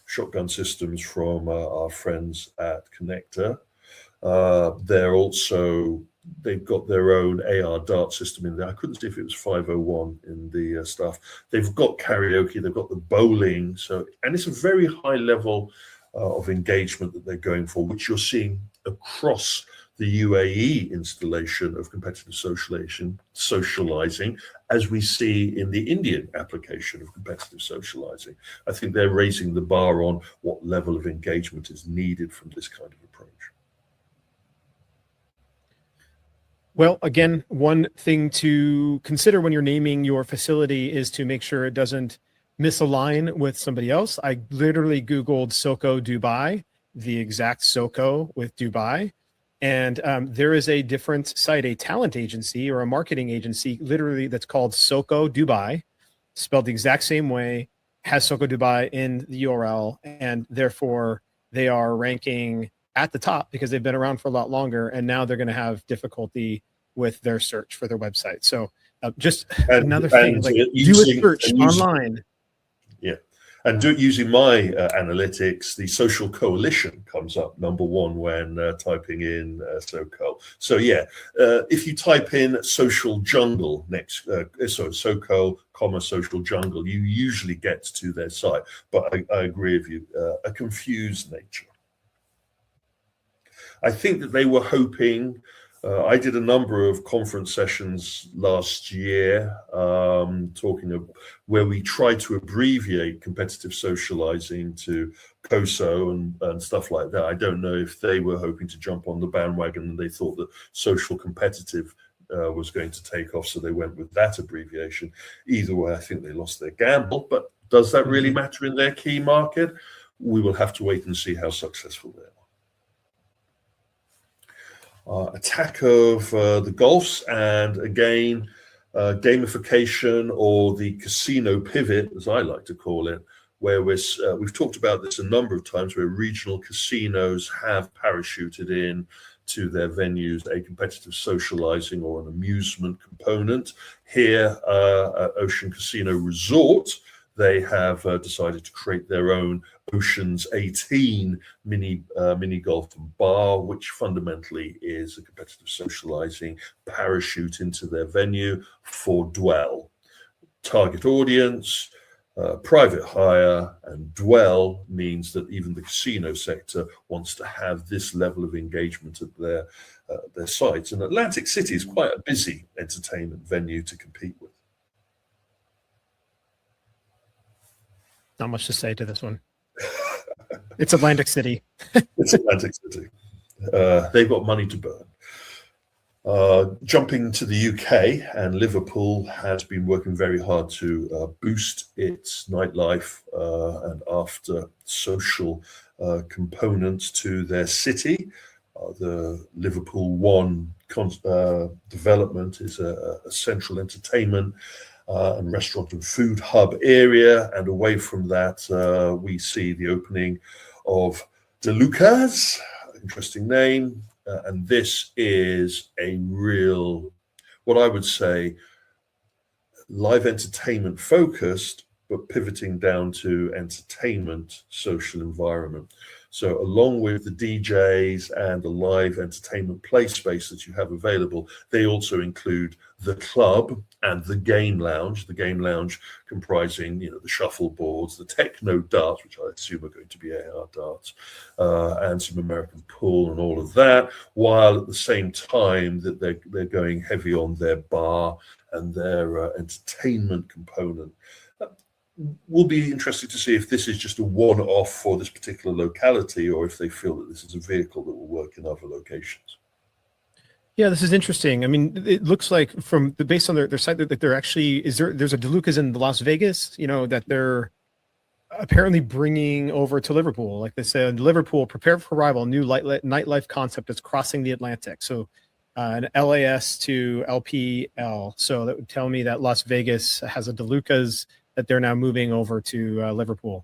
shotgun systems from our friends at Connector. They've got their own AR dart system in there. I couldn't see if it was 501 in the stuff. They've got karaoke, they've got the bowling, and it's a very high level of engagement that they're going for, which you're seeing across the UAE installation of competitive socializing, as we see in the Indian application of competitive socializing. I think they're raising the bar on what level of engagement is needed from this kind of approach. Well, again, one thing to consider when you're naming your facility is to make sure it doesn't misalign with somebody else. I literally Googled SoCo Dubai, the exact SoCo with Dubai. And there is a different site, a talent agency or a marketing agency, literally that's called SoCo Dubai, spelled the exact same way, has SoCo Dubai in the URL, and therefore they are ranking at the top because they've been around for a lot longer, and now they're going to have difficulty with their search for their website. So just another thing, like do a search online. Yeah, And using my analytics, the social coalition comes up number one when typing in SoCo. So yeah, if you type in social jungle next, SoCo, social jungle, you usually get to their site. But I agree with you, a confused nature. I think that they were hoping. I did a number of conference sessions last year talking of where we tried to abbreviate competitive socializing to COSO and stuff like that. I don't know if they were hoping to jump on the bandwagon and they thought that social competitive was going to take off, so they went with that abbreviation. Either way, I think they lost their gamble, but does that really matter in their key market? We will have to wait and see how successful they are. Attack of the Gulfs, and again, gamification, or the casino pivot, as I like to call it, where we've talked about this a number of times, where regional casinos have parachuted in to their venues a competitive socializing or an amusement component. Here at Ocean Casino Resort, they have decided to create their own Ocean's 18 mini golf and bar, which fundamentally is a competitive socializing parachute into their venue for Dwell. Target audience, private hire, and Dwell means that even the casino sector wants to have this level of engagement at their sites. And Atlantic City is quite a busy entertainment venue to compete with. Not much to say to this one. It's Atlantic City. It's Atlantic City. They've got money to burn. Jumping to the UK, and Liverpool has been working very hard to boost its nightlife and after social components to their city. The Liverpool One development is a central entertainment and restaurant and food hub area, and away from that we see the opening of De Lucas, interesting name, and this is a real, what I would say, live entertainment focused, but pivoting down to entertainment social environment. So along with the DJs and the live entertainment play space that you have available, they also include the club and the game lounge. The game lounge comprising, the shuffle boards, the techno darts, which I assume are going to be AR darts, and some American pool and all of that, while at the same time that they're going heavy on their bar and their entertainment component. Will be interesting to see if this is just a one-off for this particular locality, or if they feel that this is a vehicle that will work in other locations. Yeah, this is interesting. I mean, it looks like based on their site that they're actually there's a De Lucas in Las Vegas, that they're apparently bringing over to Liverpool. Like they said, Liverpool, prepare for arrival, new nightlife concept is crossing the Atlantic. So an LAS to LPL. So that would tell me that Las Vegas has a De Lucas that they're now moving over to Liverpool.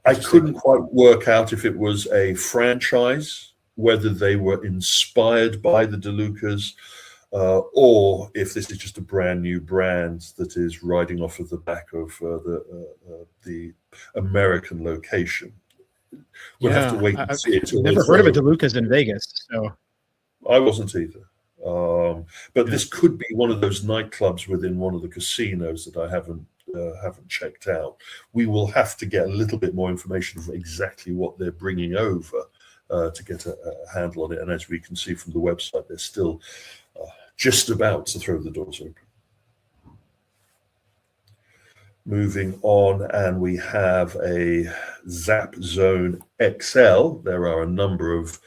I couldn't quite work out if it was a franchise, whether they were inspired by the De Lucas, or if this is just a brand new brand that is riding off of the back of the American location. We'll have to wait and see. I've never heard of a De Lucas in Vegas, so I wasn't either. But this could be one of those nightclubs within one of the casinos that I haven't checked out. We will have to get a little bit more information of exactly what they're bringing over to get a handle on it. And as we can see from the website, they're still just about to throw the doors open. Moving on, and we have a Zap Zone XL. There are a number of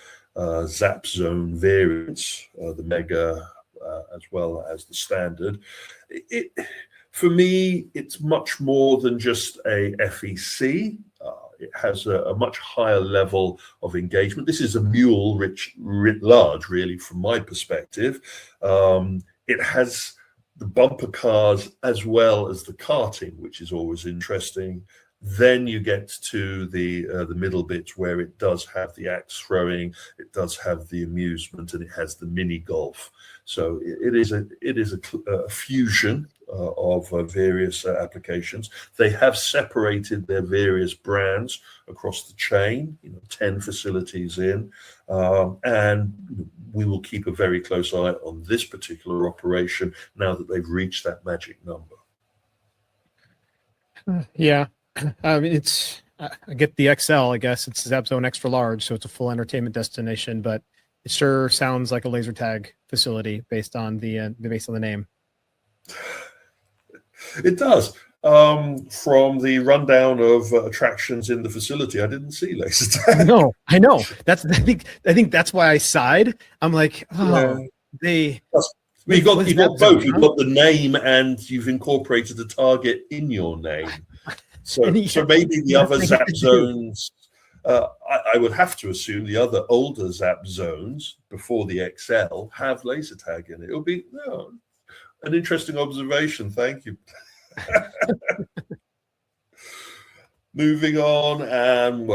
Zap Zone variants, the Mega as well as the Standard. For me, it's much more than just a FEC. It has a much higher level of engagement. This is a mule writ large, really, from my perspective. It has the bumper cars as well as the karting, which is always interesting. Then you get to the middle bits where it does have the axe throwing, it does have the amusement, and it has the mini golf. So it is a fusion of various applications. They have separated their various brands across the chain, 10 facilities in, and we will keep a very close eye on this particular operation now that they've reached that magic number. Yeah, I mean, I get the XL, I guess it's Zap Zone extra large, so it's a full entertainment destination, but it sure sounds like a laser tag facility based on the name. It does. From the rundown of attractions in the facility, I didn't see laser tag. No, I know. I think that's why I sighed. I'm like, you got both. You've got the name and you've incorporated a target in your name. So maybe the other Zap zones. I would have to assume the other older Zap zones before the XL have laser tag in it. It'll be an interesting observation. Thank you. Moving on, and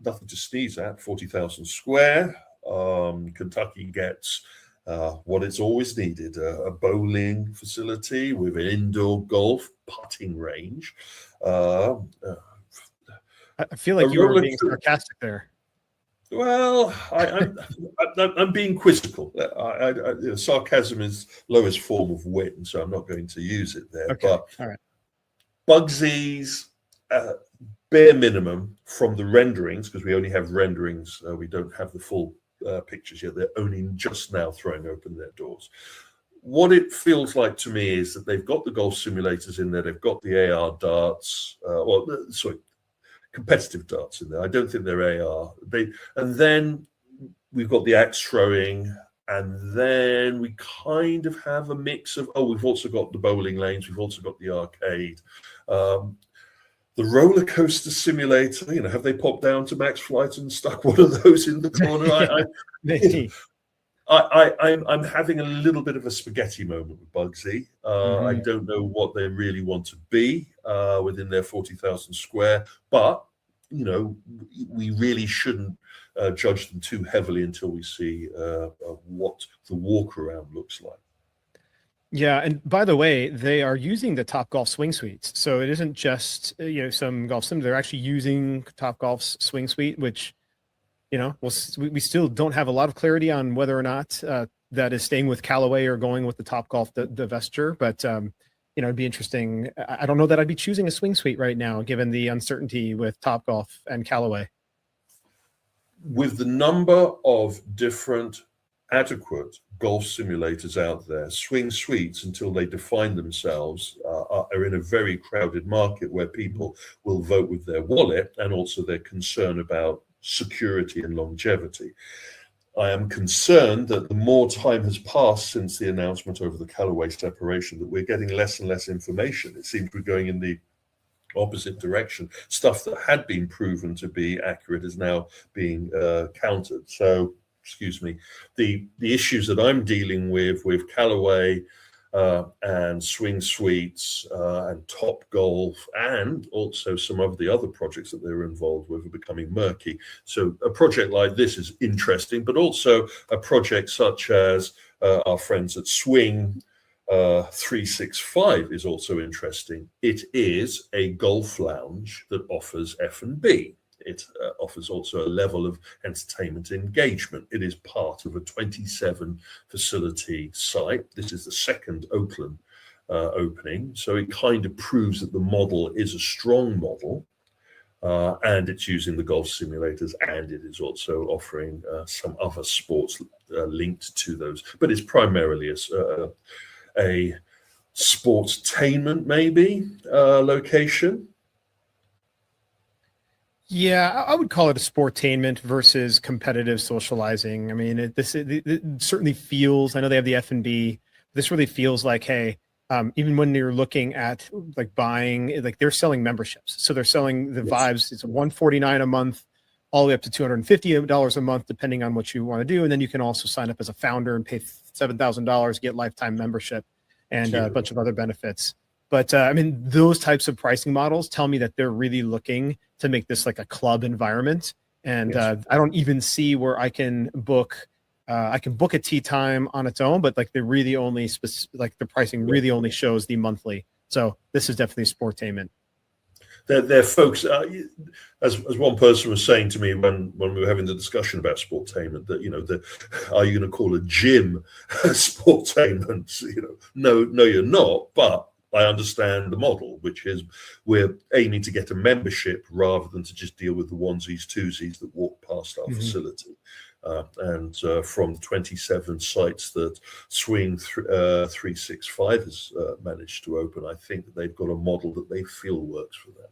nothing to sneeze at. 40,000 square. Kentucky gets what it's always needed: a bowling facility with an indoor golf putting range. I feel like you were being sarcastic there. Well, I'm being quizzical. Sarcasm is lowest form of wit, and so I'm not going to use it there. Okay. But all right. Bugsy's bare minimum from the renderings, because we only have renderings, we don't have the full pictures yet. They're only just now throwing open their doors. What it feels like to me is that they've got the golf simulators in there. They've got the AR darts. Competitive darts in there. I don't think they're AR. And then we've got the axe throwing, and then we kind of have a mix of, we've also got the bowling lanes, we've also got the arcade. The roller coaster simulator, have they popped down to Max Flight and stuck one of those in the corner? I'm having a little bit of a spaghetti moment with Bugsy. I don't know what they really want to be within their 40,000 square, but we really shouldn't judge them too heavily until we see what the walk around looks like. Yeah, and by the way, they are using the Topgolf swing suites, so it isn't just some golf sims. They're actually using Topgolf's swing suite, which we still don't have a lot of clarity on whether or not that is staying with Callaway or going with the Topgolf divestiture. But it'd be interesting. I don't know that I'd be choosing a swing suite right now, given the uncertainty with Topgolf and Callaway. With the number of different adequate golf simulators out there, swing suites, until they define themselves, are in a very crowded market where people will vote with their wallet and also their concern about security and longevity. I am concerned that the more time has passed since the announcement over the Callaway separation, that we're getting less and less information. It seems we're going in the opposite direction. Stuff that had been proven to be accurate is now being countered. So, excuse me, the issues that I'm dealing with Callaway and swing suites and Topgolf, and also some of the other projects that they're involved with, are becoming murky. So a project like this is interesting, but also a project such as our friends at Swing 365 is also interesting. It is a golf lounge that offers F&B. It offers also a level of entertainment engagement. It is part of a 27 facility site. This is the second Oakland opening. So it kind of proves that the model is a strong model, and it's using the golf simulators, and it is also offering some other sports linked to those. But it's primarily a sportstainment maybe location. Yeah, I would call it a sportainment versus competitive socializing. I mean, it certainly feels, I know they have the F&B, this really feels like, hey, even when you're looking at like buying, like they're selling memberships. So they're selling the vibes. It's $149 a month, all the way up to $250 a month, depending on what you want to do. And then you can also sign up as a founder and pay $7,000, get lifetime membership and a bunch of other benefits. But I mean, those types of pricing models tell me that they're really looking to make this like a club environment. And I don't even see where I can book I can book a tee time on its own, but like they really only like the pricing really only shows the monthly. So this is definitely sportainment. They're folks, as one person was saying to me when we were having the discussion about sportainment, that, you know, are you going to call a gym sportainment? You know, no, you're not. But I understand the model, which is we're aiming to get a membership rather than to just deal with the onesies, twosies that walk past our facility. And from the 27 sites that Swing 365 has managed to open, I think that they've got a model that they feel works for them.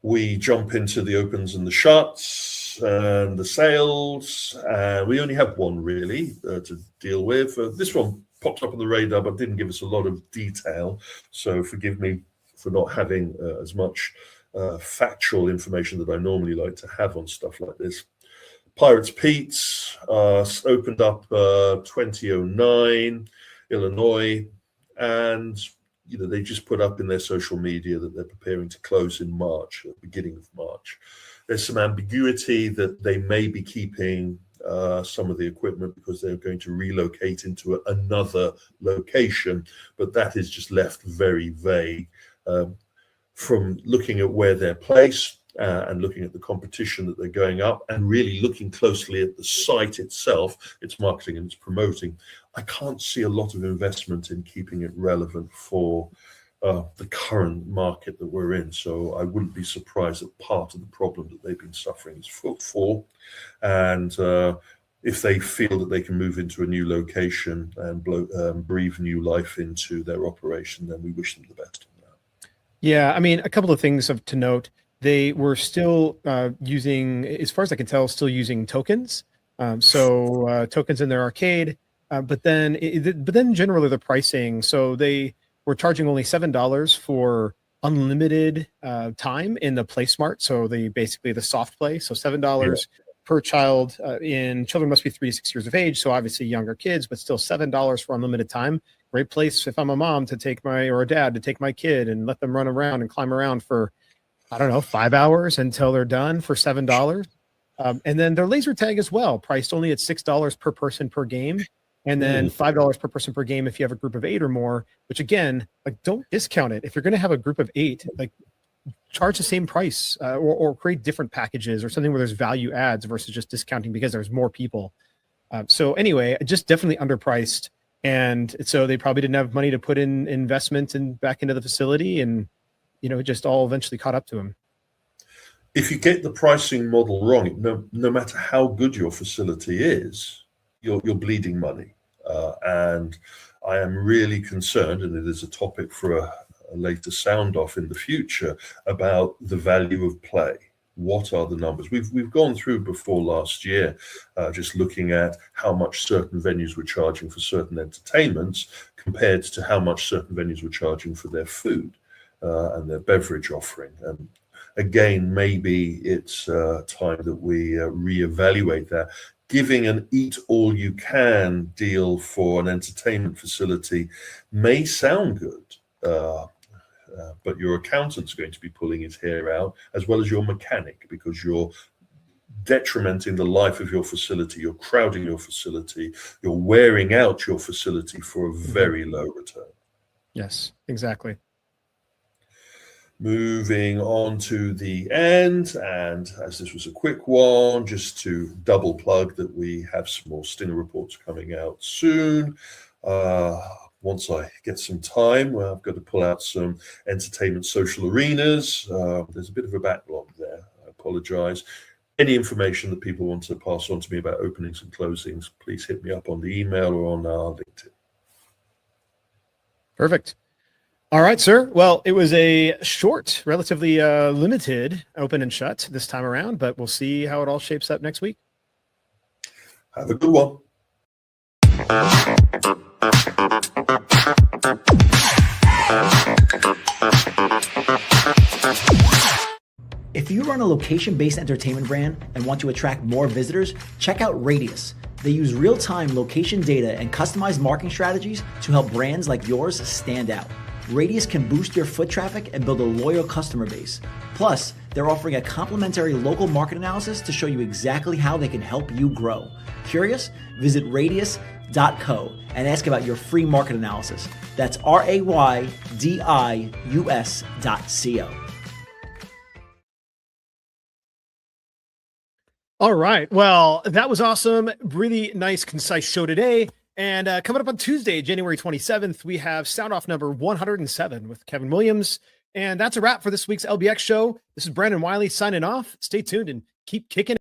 We jump into the opens and the shuts and the sales, and we only have one really to deal with. This one popped up on the radar, but didn't give us a lot of detail. So forgive me for not having as much factual information that I normally like to have on stuff like this. Pirates Pete's opened up 2009, Illinois, and you know, they just put up in their social media that they're preparing to close in March, at the beginning of March. There's some ambiguity that they may be keeping some of the equipment because they're going to relocate into another location, but that is just left very vague. From looking at where they're placed and looking at the competition that they're going up and really looking closely at the site itself, its marketing and its promoting, I can't see a lot of investment in keeping it relevant for the current market that we're in. So I wouldn't be surprised that part of the problem that they've been suffering is footfall. And if they feel that they can move into a new location and breathe new life into their operation, then we wish them the best on that. Yeah, I mean, a couple of things to note. They were still using, as far as I can tell, still using tokens. Tokens in their arcade. But then generally the pricing. So they were charging only $7 for unlimited time in the Play Smart. So basically the soft play. So $7 per child. Children must be 3 to 6 years of age. So obviously younger kids, but still $7 for unlimited time. Great place if I'm a mom to take or a dad to take my kid and let them run around and climb around for, I don't know, 5 hours until they're done for $7. And then their laser tag as well, priced only at $6 per person per game. And then $5 per person per game if you have a group of 8 or more, which again, like, don't discount it. If you're going to have a group of 8, like, charge the same price or create different packages or something where there's value adds versus just discounting because there's more people. So anyway, just definitely underpriced. And so they probably didn't have money to put in investment and back into the facility. And, you know, it just all eventually caught up to them. If you get the pricing model wrong, no matter how good your facility is, you're bleeding money. And I am really concerned, and it is a topic for a later sound off in the future, about the value of play. What are the numbers? We've gone through before last year, just looking at how much certain venues were charging for certain entertainments compared to how much certain venues were charging for their food and their beverage offering. And again, maybe it's time that we reevaluate that. Giving an eat-all-you-can deal for an entertainment facility may sound good, but your accountant's going to be pulling his hair out, as well as your mechanic, because you're detrimenting the life of your facility, you're crowding your facility, you're wearing out your facility for a very low return. Yes, exactly. Moving on to the end, and as this was a quick one, just to double plug that we have some more Stinger reports coming out soon. Once I get some time, I've got to pull out some entertainment social arenas. There's a bit of a backlog there. I apologize. Any information that people want to pass on to me about openings and closings, please hit me up on the email or on our LinkedIn. Perfect. All right, sir. Well, it was a short, relatively limited open and shut this time around, but we'll see how it all shapes up next week. Have a good one. If you run a location-based entertainment brand and want to attract more visitors, check out Radius. They use real-time location data and customized marketing strategies to help brands like yours stand out. Radius can boost your foot traffic and build a loyal customer base. Plus, they're offering a complimentary local market analysis to show you exactly how they can help you grow. Curious? Visit radius.co and ask about your free market analysis. That's RAYDIUS.co. All right. Well, that was awesome. Really nice, concise show today. And coming up on Tuesday, January 27th, we have sound off number 107 with Kevin Williams. And that's a wrap for this week's LBX show. This is Brandon Wiley signing off. Stay tuned and keep kicking.